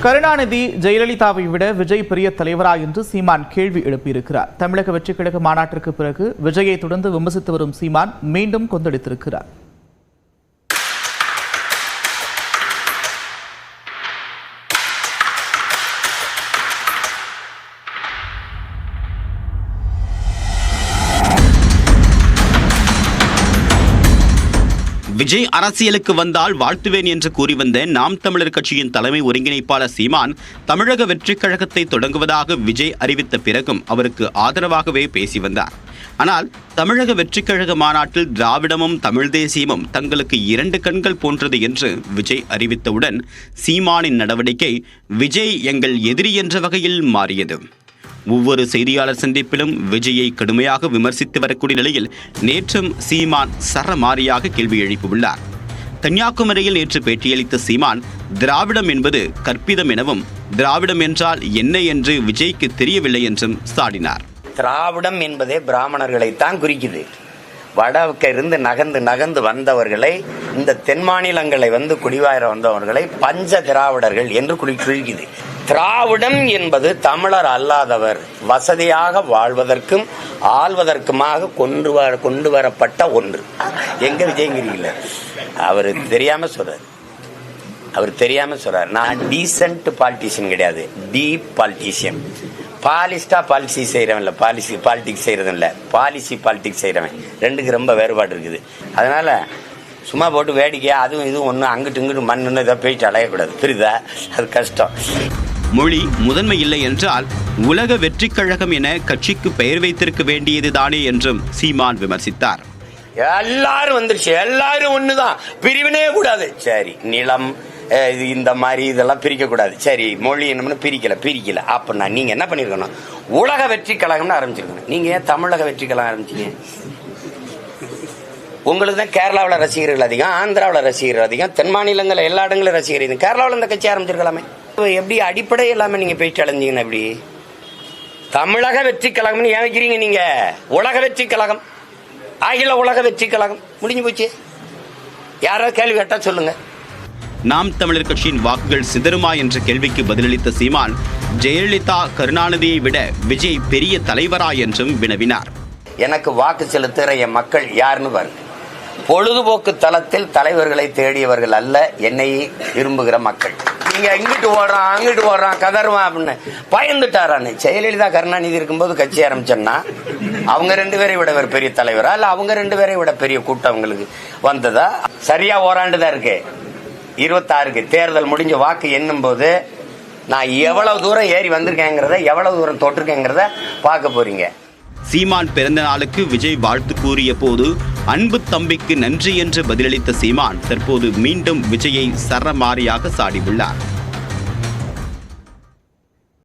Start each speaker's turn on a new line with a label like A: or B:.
A: கருணாநிதி ஜெயலலிதாவை விட விஜய் பெரிய தலைவரா என்று சீமான் கேள்வி எழுப்பியிருக்கிறார். தமிழக வெற்றிக் கழக மாநாட்டிற்கு பிறகு விஜயை தொடர்ந்து விமர்சித்து வரும் சீமான் மீண்டும் கொந்தளித்திருக்கிறார்.
B: விஜய் அரசியலுக்கு வந்தால் வாழ்த்துவேன் என்று கூறி வந்த நாம் தமிழர் கட்சியின் தலைமை ஒருங்கிணைப்பாளர் சீமான் தமிழக வெற்றிக் கழகத்தை தொடங்குவதாக விஜய் அறிவித்த பிறகும் அவருக்கு ஆதரவாகவே பேசி வந்தார். ஆனால் தமிழக வெற்றிக் கழக மாநாட்டில் திராவிடமும் தமிழ் தேசியமும் தங்களுக்கு இரண்டு கண்கள் போன்றது என்று விஜய் அறிவித்தவுடன் சீமானின் நடவடிக்கை விஜய் எங்கள் எதிரி என்ற வகையில் மாறியது. ஒவ்வொரு செய்தியாளர் சந்திப்பிலும் விஜயை கடுமையாக விமர்சித்து வரக்கூடிய நிலையில் நேற்றும் சீமான் சரமாரியாக கேள்வி எழுப்பியுள்ளார். கன்னியாகுமரியில் நேற்று பேட்டியளித்த சீமான் திராவிடம் என்பது கற்பிதம் எனவும் திராவிடம் என்றால் என்ன என்று விஜய்க்கு தெரியவில்லை என்றும் சாடினார்.
C: திராவிடம் என்பதே பிராமணர்களைத்தான் குறிக்குது. வடக்கிருந்து நகர்ந்து வந்தவர்களை, இந்த தென் மாநிலங்களை குடிவார வந்தவர்களை பஞ்ச திராவிடர்கள் என்று குறிக்குது. திராவிடம் என்பது தமிழர் அல்லாதவர் வசதியாக வாழ்வதற்கும் ஆள்வதற்குமாக கொண்டு வரப்பட்ட ஒன்று. எங்க விஜயங்கிரியில் அவர் தெரியாம சொல்றார். நான் டீசென்ட் பாலிட்டிஷியன் கிடையாது, டீப் பாலிட்டிஷியன். பாலிஸ்டா பாலிசி செய்யறவன் இல்லை, பாலிடிக்ஸ் செய்யறதும் இல்லை, பாலிடிக்ஸ் செய்யறவன். ரெண்டுக்கு ரொம்ப வேறுபாடு இருக்குது. அதனால சும்மா போட்டு வேடிக்கையா அதுவும் இதுவும் ஒன்று அங்கிட்டு இங்கிட்டு மண்ணுன்னு இதை போயிட்டு அலையக்கூடாது, புரியுதா? அது கஷ்டம்.
B: மொழி முதன்மை இல்லை என்றால் உலக வெற்றிக் கழகம் என கட்சிக்கு பெயர் வைத்திருக்க வேண்டியதுதானே என்றும் சீமான் விமர்சித்தார்.
C: எல்லாரும் வந்துருச்சு, எல்லாரும் ஒண்ணுதான், பிரிவினே கூடாது. சரி, நிலம் இந்த மாதிரி இதெல்லாம் பிரிக்க கூடாது. சரி, மொழி என்னன்னு பிரிக்கல. அப்படின்னா நீங்க என்ன பண்ணிருக்கணும்? உலக வெற்றி கழகம்னு ஆரம்பிச்சிருக்கணும். நீங்க ஏன் தமிழக வெற்றி கழகம் ஆரம்பிச்சீங்க? உங்களுக்கு தான் கேரளாவில் ரசிகர்கள் அதிகம், ஆந்திராவில் ரசிகர்கள் அதிகம், தென் மாநிலங்கள் எல்லா இடங்களும் ரசிகர்கள். கேரளாவில் இந்த கட்சி ஆரம்பிச்சிருக்கலாமே. எப்படி அடிப்படை இல்லாம நீங்க போயிட்டு அலைஞ்சீங்கன்னா எப்படி? தமிழக வெற்றி கழகம் ஏன் வைக்கிறீங்க நீங்க? உலக வெற்றி கழகம், அகில உலக வெற்றி கழகம் முடிஞ்சு போச்சு. யாராவது கேள்வி கேட்டா சொல்லுங்க.
B: நாம் தமிழர் கட்சியின் வாக்குகள் சிதறுமா என்ற கேள்விக்கு பதிலளித்த சீமான் ஜெயலலிதா கருணாநிதியை விட விஜய் பெரிய தலைவரா என்றும் வினவினார்.
C: எனக்கு வாக்கு செலுத்துகிற என் மக்கள் யாருன்னு பாருங்க. பொழுதுபோக்கு தளத்தில் தலைவர்களை தேடியவர்கள் அல்ல, என்னை விரும்புகிற மக்கள். நீங்க இங்கிட்டு ஓடுறான் கதருவான் அப்படின்னு பயந்துட்டாரான்னு. ஜெயலலிதா கருணாநிதி இருக்கும்போது கட்சி ஆரம்பிச்சோன்னா அவங்க ரெண்டு பேரை விட ஒரு பெரிய தலைவரா இல்ல அவங்க ரெண்டு பேரை விட பெரிய கூட்டம் அவங்களுக்கு வந்ததா? சரியா ஓராண்டுதான் இருக்கு, 26க்கு தேர்தல் முடிஞ்ச வாக்கு எண்ணும் போது நான் எவ்வளவு தூரம் ஏறி வந்திருக்கேங்கிறத, எவ்வளவு தூரம் தொட்டிருக்கேங்கிறத பார்க்க போறீங்க.
B: சீமான் பிறந்த நாளுக்கு விஜய் வாழ்த்து கூறிய போது அன்பு தம்பிக்கு நன்றி என்று பதிலளித்த சீமான் தற்போது மீண்டும் விஜயை சரமாரியாக சாடியுள்ளார்.